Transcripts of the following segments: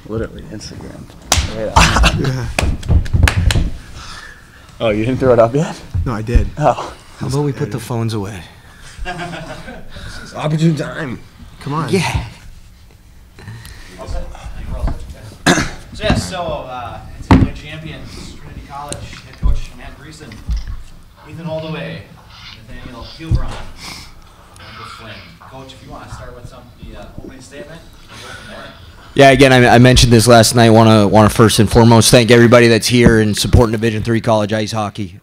Literally Instagram. Oh, you didn't throw it up yet? No, I did. Oh. How about we put the phones away? Opportune time. Come on. Yeah. NCAA champions, Trinity College, head coach Matt Greason, Ethan Holdaway, Nathaniel Kilbron, and Bill Flynn. Coach, if you want to start with the opening statement, we'll go from there. Yeah, again, I mentioned this last night. Want to first and foremost thank everybody that's here and supporting Division III college ice hockey.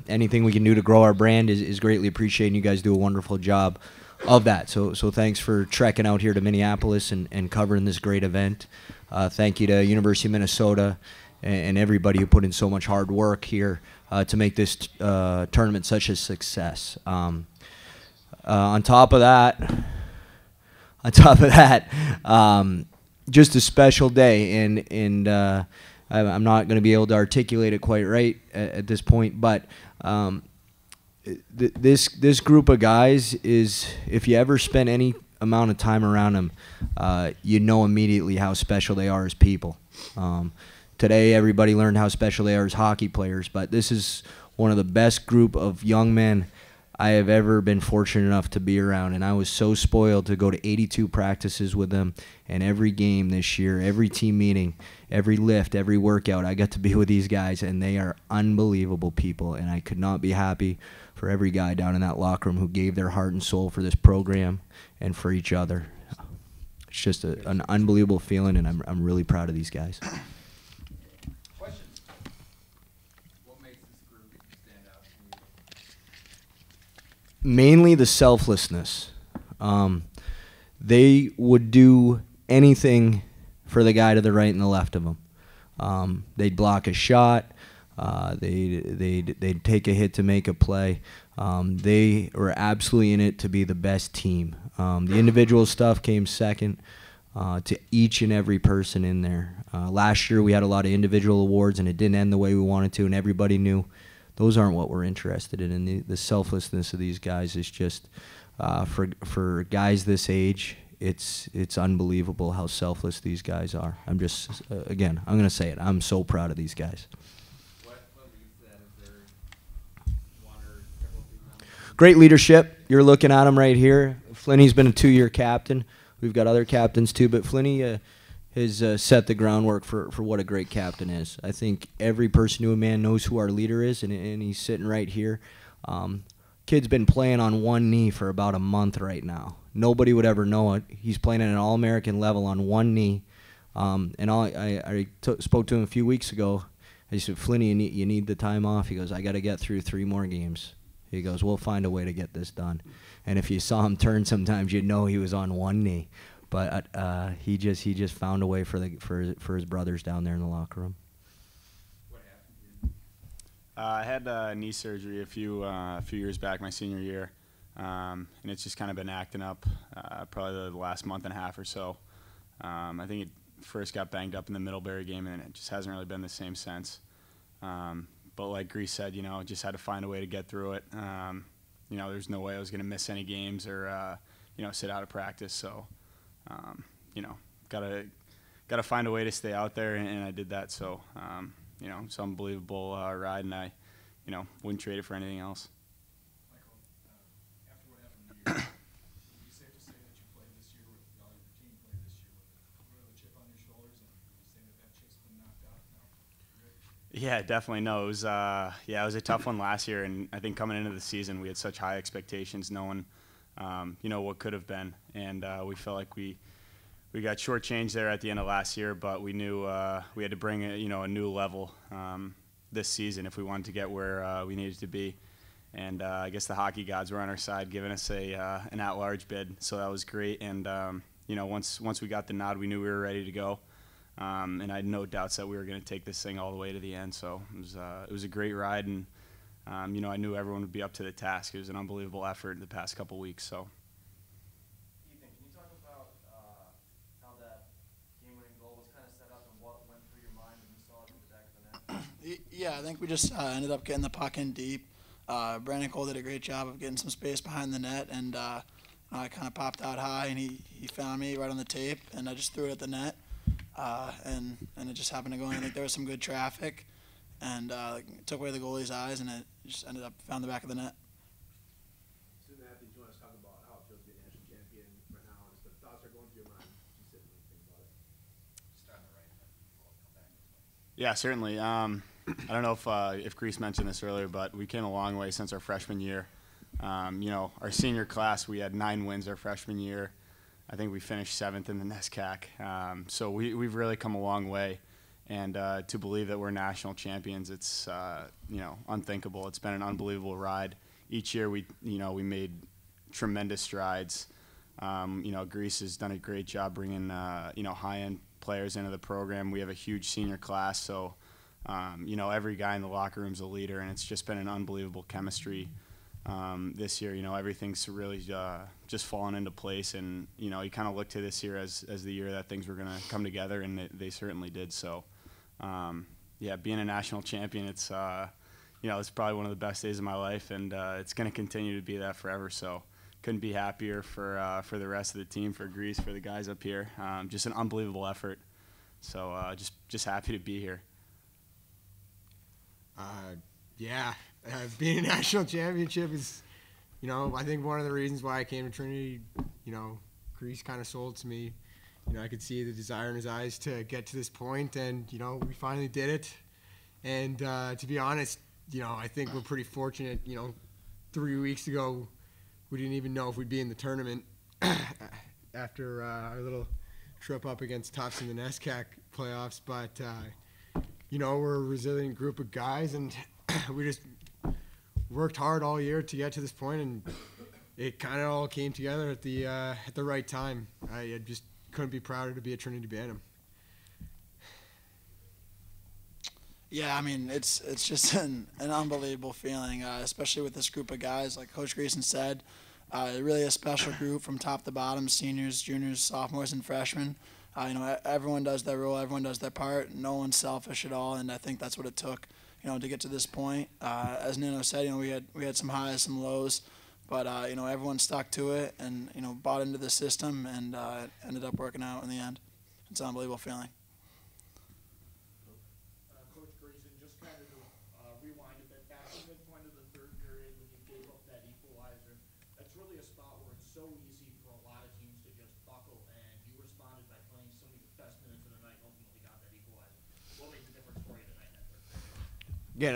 Anything we can do to grow our brand is greatly appreciated. You guys do a wonderful job of that. So thanks for trekking out here to Minneapolis and covering this great event. Thank you to University of Minnesota and everybody who put in so much hard work here to make this tournament such a success. On top of that, just a special day, and I'm not going to be able to articulate it quite right at this point, but this group of guys is, if you ever spend any amount of time around them, you know immediately how special they are as people. Today, everybody learned how special they are as hockey players, but this is one of the best group of young men I have ever been fortunate enough to be around, and I was so spoiled to go to 82 practices with them, and every game this year, every team meeting, every lift, every workout, I got to be with these guys, and they are unbelievable people, and I could not be happy for every guy down in that locker room who gave their heart and soul for this program and for each other. It's just an unbelievable feeling, and I'm really proud of these guys. Mainly the selflessness. They would do anything for the guy to the right and the left of them. They'd block a shot. They'd take a hit to make a play. They were absolutely in it to be the best team. The individual stuff came second to each and every person in there. Last year we had a lot of individual awards, and it didn't end the way we wanted to, and everybody knew those aren't what we're interested in. And the selflessness of these guys is just, for guys this age, it's unbelievable how selfless these guys are. I'm just, again, I'm going to say it. I'm so proud of these guys. What leads that? Is there one or several people? Great leadership. You're looking at him right here. Flinny's been a 2-year captain. We've got other captains too, but Flinny has set the groundwork for what a great captain is. I think every person to a man knows who our leader is, and he's sitting right here. Kid's been playing on one knee for about a month right now. Nobody would ever know it. He's playing at an All-American level on one knee. I spoke to him a few weeks ago. I said, Flinny, you need the time off. He goes, I got to get through 3 more games. He goes, we'll find a way to get this done. And if you saw him turn sometimes, you'd know he was on one knee. But he just found a way for his brothers down there in the locker room. What happened to you? I had knee surgery a few years back, my senior year, and it's just kind of been acting up probably the last month and a half or so. I think it first got banged up in the Middlebury game, and it just hasn't really been the same since. But like Grease said, just had to find a way to get through it. There's no way I was going to miss any games or sit out of practice. So. Gotta find a way to stay out there, and I did that. So, it's an unbelievable ride, and I, wouldn't trade it for anything else. Michael, after what happened to you, would it be safe to say that you played this year with your team played this year with a bit of a chip on your shoulders, and you say that chip's been knocked out now? Yeah, definitely. No, it was a tough one last year, and I think coming into the season we had such high expectations, knowing what could have been, and we felt like we got shortchanged there at the end of last year, but we knew we had to bring a new level this season if we wanted to get where we needed to be, and I guess the hockey gods were on our side, giving us an at-large bid, so that was great, and once we got the nod, we knew we were ready to go, and I had no doubts that we were going to take this thing all the way to the end, so it was a great ride, and I knew everyone would be up to the task. It was an unbelievable effort the past couple weeks. So. Ethan, can you talk about how that game-winning goal was kind of set up and what went through your mind when you saw it in the back of the net? Yeah, I think we just ended up getting the puck in deep. Brandon Cole did a great job of getting some space behind the net, and I kind of popped out high, and he found me right on the tape, and I just threw it at the net. and it just happened to go in. Like there was some good traffic, and took away the goalie's eyes, and it just ended up found the back of the net. Soon after, do you want to talk about how it feels to be a national champion right now? Just the thoughts are going through your mind. You sit and think about it. Start on the right, then we'll come back. Yeah, certainly. I don't know if Grease mentioned this earlier, but we came a long way since our freshman year. Our senior class, we had 9 wins our freshman year. I think we finished 7th in the NESCAC. So we've really come a long way. And to believe that we're national champions, it's unthinkable. It's been an unbelievable ride. Each year we made tremendous strides. Grease has done a great job bringing high-end players into the program. We have a huge senior class, so every guy in the locker room is a leader, and it's just been an unbelievable chemistry this year. Everything's really just fallen into place, and you kind of look to this year as the year that things were going to come together, and they certainly did. So, being a national champion, it's it's probably one of the best days of my life, and it's going to continue to be that forever. So, couldn't be happier for the rest of the team, for Grease, for the guys up here. Just an unbelievable effort. So, just happy to be here. Being a national championship is, I think one of the reasons why I came to Trinity. Grease kind of sold to me. I could see the desire in his eyes to get to this point, and we finally did it. And to be honest, I think we're pretty fortunate. 3 weeks ago, we didn't even know if we'd be in the tournament after our little trip up against Tufts in the NESCAC playoffs. But we're a resilient group of guys, and we just worked hard all year to get to this point, and it kind of all came together at the right time. I just couldn't be prouder to be a Trinity Bantam. Yeah, I mean, it's just an unbelievable feeling, especially with this group of guys. Like Coach Greason said, really a special group from top to bottom, seniors, juniors, sophomores, and freshmen. Everyone does their role, everyone does their part. No one's selfish at all, and I think that's what it took, to get to this point. As Nino said, we had some highs, some lows, but everyone stuck to it and bought into the system, and it ended up working out in the end. It's an unbelievable feeling. Coach Greason, just kind of to rewind a bit back to the midpoint of the third period when you gave up that equalizer. That's really a spot where it's so easy for a lot of teams to just buckle, and you responded by playing some of your best minutes of the night and ultimately got that equalizer. What made the difference for you tonight in that third period? Again,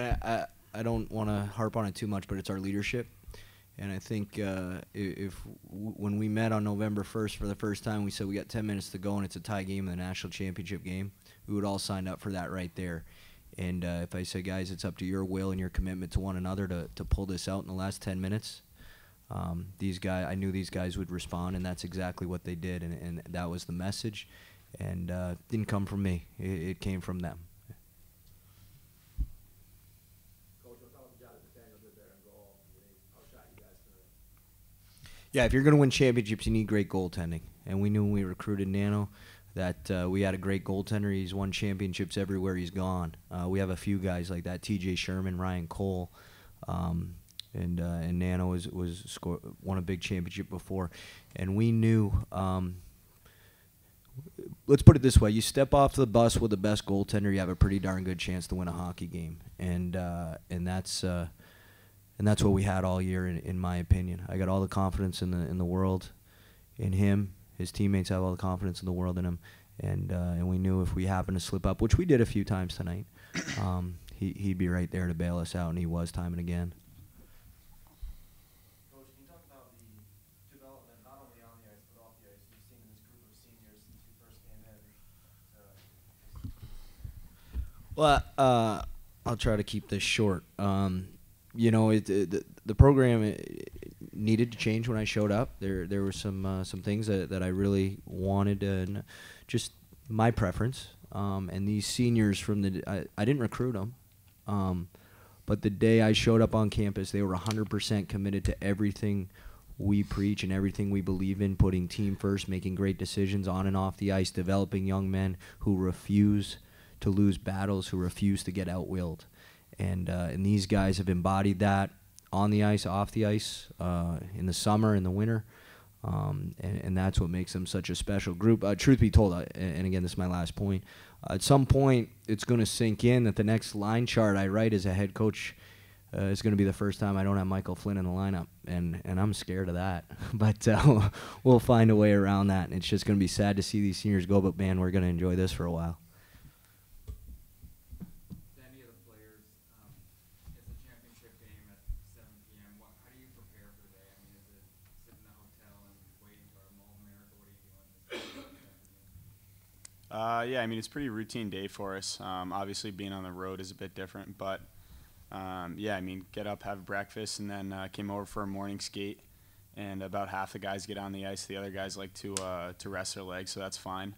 I don't want to harp on it too much, but it's our leadership. And I think when we met on November 1st for the first time, we said we got 10 minutes to go and it's a tie game in the national championship game. We would all sign up for that right there. And if I say, guys, it's up to your will and your commitment to one another to pull this out in the last 10 minutes, I knew these guys would respond, and that's exactly what they did. And that was the message. And it didn't come from me. It came from them. Yeah, if you're going to win championships, you need great goaltending. And we knew when we recruited Nano that we had a great goaltender. He's won championships everywhere he's gone. We have a few guys like that, T.J. Sherman, Ryan Cole, and Nano won a big championship before. And we knew, let's put it this way, you step off the bus with the best goaltender, you have a pretty darn good chance to win a hockey game. And that's what we had all year, in my opinion. I got all the confidence in the world in him. His teammates have all the confidence in the world in him, and we knew if we happened to slip up, which we did a few times tonight, he'd be right there to bail us out, and he was time and again. Coach, can you talk about the development not only on the ice but off the ice you've seen in this group of seniors since you first came in? Well, I'll try to keep this short. The program needed to change when I showed up. There were some things that I really wanted, and just my preference. And these seniors I didn't recruit them, but the day I showed up on campus, they were 100% committed to everything we preach and everything we believe in, putting team first, making great decisions on and off the ice, developing young men who refuse to lose battles, who refuse to get outwilled. And these guys have embodied that on the ice, off the ice, in the summer, in the winter. And that's what makes them such a special group. Truth be told, and again, this is my last point, at some point it's going to sink in that the next line chart I write as a head coach is going to be the first time I don't have Michael Flynn in the lineup, and I'm scared of that. But we'll find a way around that, and it's just going to be sad to see these seniors go, but man, we're going to enjoy this for a while. Any of the players, it's a championship game at 7 p.m. How do you prepare for the day? I mean, is it sit in the hotel and waiting for a Mall of America? What are you doing? Yeah, I mean, it's a pretty routine day for us. Obviously, being on the road is a bit different, but yeah, I mean, get up, have breakfast, and then came over for a morning skate. And about half the guys get on the ice. The other guys like to rest their legs, so that's fine.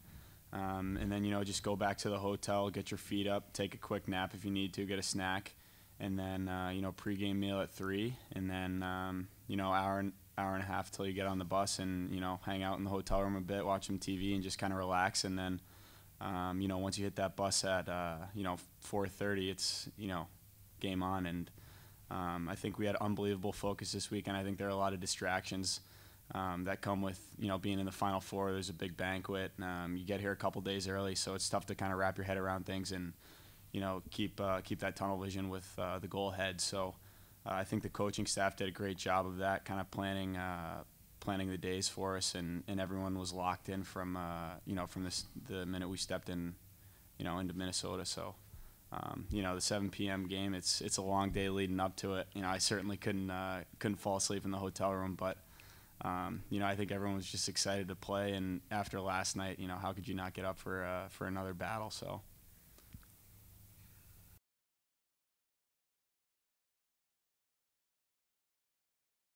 And then, just go back to the hotel, get your feet up, take a quick nap if you need to, get a snack, and then, pregame meal at 3, and then, hour and a half till you get on the bus and, hang out in the hotel room a bit, watch some TV, and just kind of relax. And then, once you hit that bus at, 4:30, it's, game on. And I think we had unbelievable focus this week, and I think there are a lot of distractions that come with being in the Final Four. There's a big banquet. You get here a couple days early, so it's tough to kind of wrap your head around things and keep that tunnel vision with the goal ahead. So I think the coaching staff did a great job of that, kind of planning the days for us, and everyone was locked in from the minute we stepped in into Minnesota. So. The 7 p.m. game, it's a long day leading up to it. I certainly couldn't fall asleep in the hotel room, but I think everyone was just excited to play. And after last night, how could you not get up for another battle? So